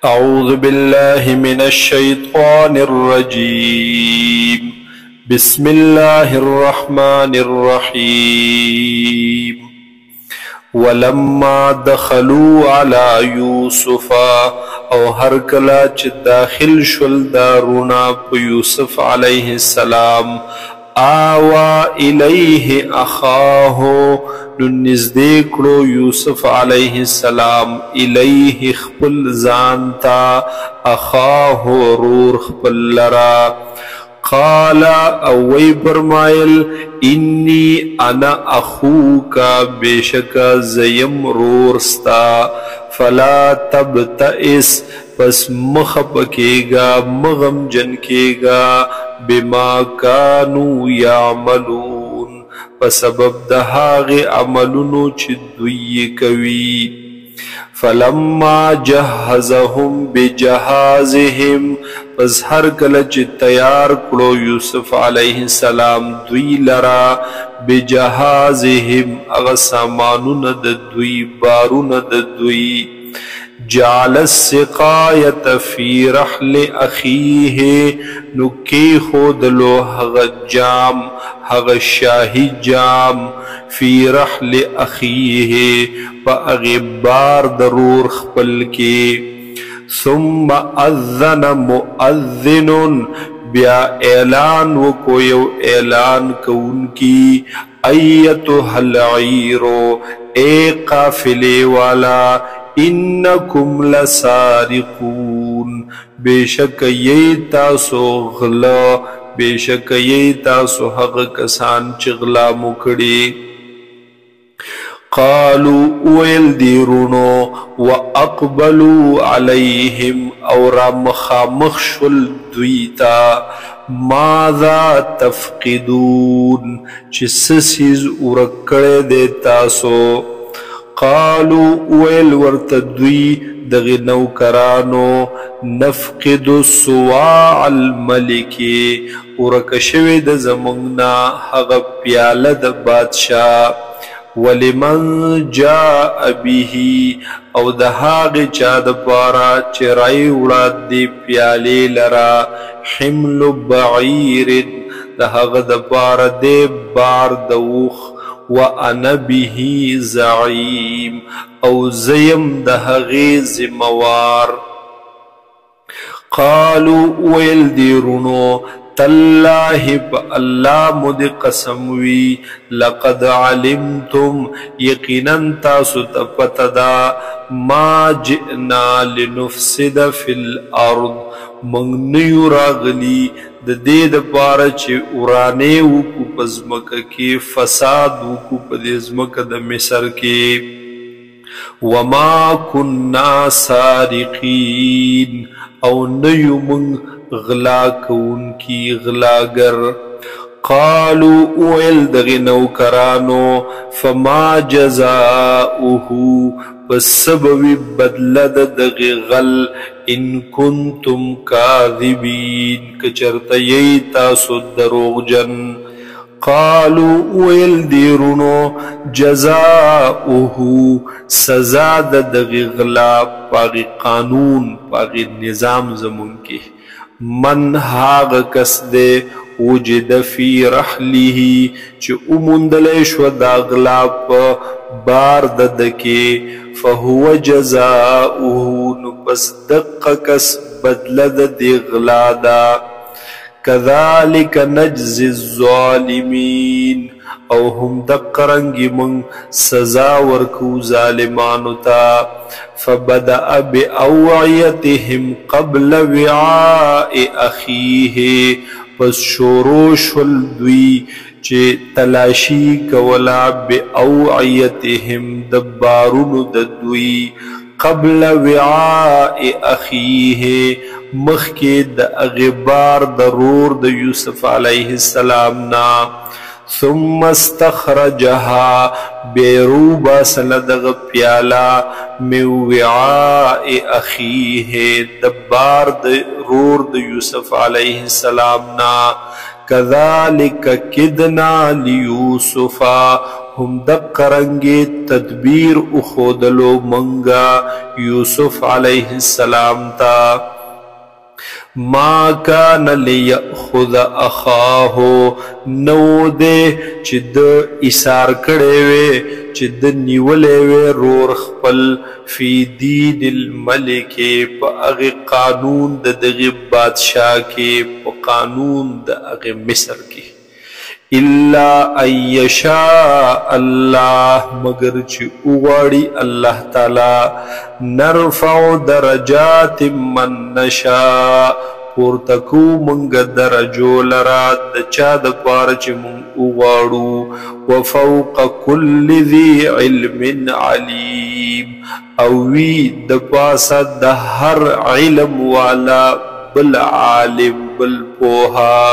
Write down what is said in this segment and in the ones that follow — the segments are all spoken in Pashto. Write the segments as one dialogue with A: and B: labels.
A: أعوذ بالله من الشيطان الرجيم. بسم الله الرحمن الرحيم. ولما دخلوا على يوسف او هر کله چې داخل شول دارونا په یوسف علیه السلام آوا الیه اخاه نزدې کړو یوسف علیه السلام الیه خپل ځان ته اخاه رور خپل لرا قال اوی فرمایل انی انا اخوک بیشک زیم رورستا فلا تبتئس پس مخبکیگا مغم جنکیگا بما کانو یعملون پسبب دهاغ عملونو چی دوی کوي فلما جهزهم بجهازهم پس هر کله چې تیار کړو یوسف علیه السلام دوی لرا بجهازهم هغه سامانونه د دوی بارونه د دوی جعل السقایة فی رحل اخیه نو کی خودلو هغه جام هغه شاهی جام فی رحل اخیه پا اغبار ضرور خپل کی ثم اذن مؤذن بیا اعلان وکو یو اعلان کون کی ایتها العیرو اے قافلے والا انکم لسارقون بیشک یی تاسو غلا بیشک یی تاسو حق کسان چغلا مکڑی قالوا ويل ديرونو واقبلوا عليهم اورا مخامخشل دویتا ماذا تفقدون چه سسیز ورکڑے دے تاسو قالوا ويل ورتدوی دغی نوکرانو نفقد سواع الملکی ورکشوی د زمونگنا حغ پیاله د بادشاہ ولمن جاء به او د هغه چا د پاره چې راي وړاندې دی پیالې لرا حمل بعیر د هغه د پاره دی بار د وخ وانا به زعیم او زیم د هغه ذموار قالوا ويل ديرونو تالله بالله مد قسموی لقد علمتم یقینا تاسو تپتدا ما جئنا لنفسد فی الارض منگنیو راغلی د دې د پاره چې ورانه وکو پزمکه کې فساد وکو پزمکه د مصر کې وما كنا سارقین او نیو من غلا کون کی غلاگر قالوا اویل دغی نوکرانو فما جزاؤه بسبب بدلد دغی غل ان کنتم کاذبین کچرت یی تاسو دروغ جن قالوا اویل دیرونو جزاؤه سزا دغی غلا پاغی قانون پاغی نظام زمون کی من هاغ کس دے وجد فی رحله چه امندلے شو داغلا پا بار ددکے فهو جزاؤه نپس دق کس بدلد دی غلا دا کذالک نجزی الظالمین او هم دقرنگی من سزا ورکو ظالمانو تا فبدأ بأوعیتهم قبل وعاء اخیه پس شوروش والدوی چه تلاشی کولا بأوعیتهم دبارون ددوی قبل وعاء اخیه مخی د اغبار ضرور د یوسف علیہ السلام نا ثم استخرجها بیروبا سندغ پیالا من وعاء اخیه دبار ضرور د یوسف علیہ السلام نا كذلك كدنا ليوسف هم دقرنگی تدبیر اخودلو منگا یوسف علیہ السلام تا ما کان لیأخذ اخاہو نو دے چی د ایثار کڑے وے چی د نیولے وے رور خپل فی دین الملک پا اغی قانون د دغی بادشاہ کے پا قانون د اغی مصر کے الا ان یشاء اللہ مگر چی اغاڑی اللہ تعالی نرفع درجات من نشاء پورتکو منگ درجو لرا دچا دپار چی منگ اغاڑو وفوق کل ذی علم علیم اوی دپاسا دہر علم والا بالعالم بالپوہا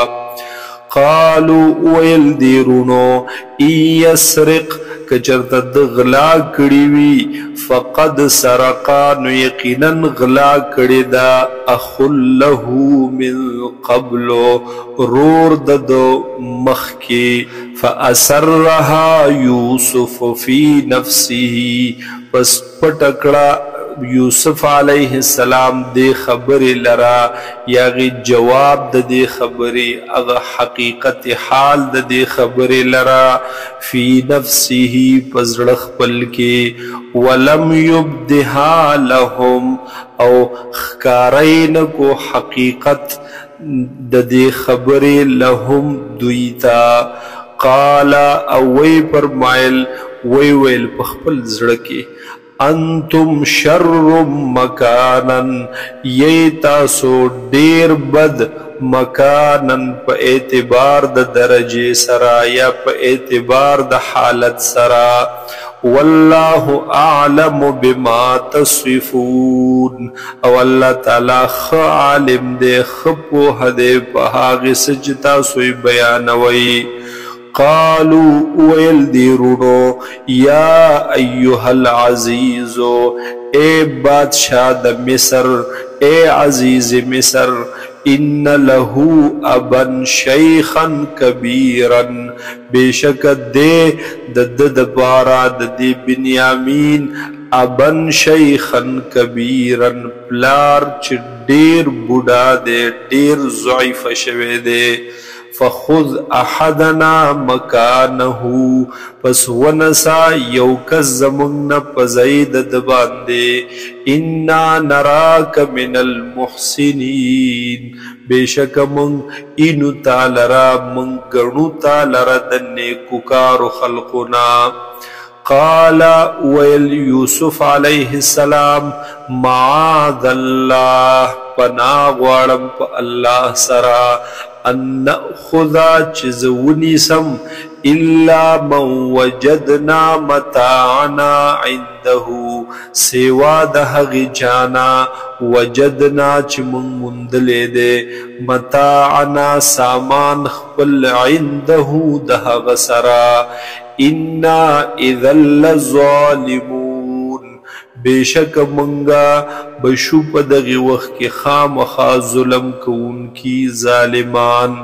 A: قالوا ویل دیرونو یسرق کچرت غلا کړي وي فقد سرقا نو یقینا غلا کړي دا اخ له من قبل رور ددو مخکی فاسرها یوسف فی نفسه پس پټکړه یوسف علیہ السلام دے خبر لرا یاغی جواب دے خبر اغا حقیقت حال دے خبر لرا فی نفسه پزرخ پل کے ولم یبدہا لهم او خکارین کو حقیقت دے خبر لهم دویتا قالا اوی فرمائل ویل پخپل زڑکے انتم شر مکانن یہ تاسو دیر بد مکانن پا اعتبار دا درجے سرا یا پا اعتبار دا حالت سرا واللہ اعلم بما تصفون او اللہ تعالی عالم دے خپوہ دے پہاغ سجتا سوی بیانوئی قالوا ویل دیرونو یا ایوہ العزیزو اے بادشاہ دا مصر اے عزیز مصر ان لہو ابن شیخا کبیرا بے شک دے دد بارا دے بنیامین ابن شیخا کبیرا پلار چھ دیر بوڑا دے دیر ضعیف شوے دے فخذ احدنا مکانہو پس ونسا یوکس زمن پزید دباندے انا نراک من المحسنین بے شک منگ انو تالرا منگ گرنو تالرا دنے ککار خلقنا قال ویل یوسف علیہ السلام معاذ اللہ پناہ غوارم پا اللہ سرا ان نأخذا چیزونی سم الا من وجدنا متاعنا عنده سوا دہغ جانا وجدنا چمن مندلے دے متاعنا سامان خپل عنده دہغ سرا انا اذا لظالمون بے شک منگا بشو پا دغی وقت کی خام خواہ ظلم کون کی ظالمان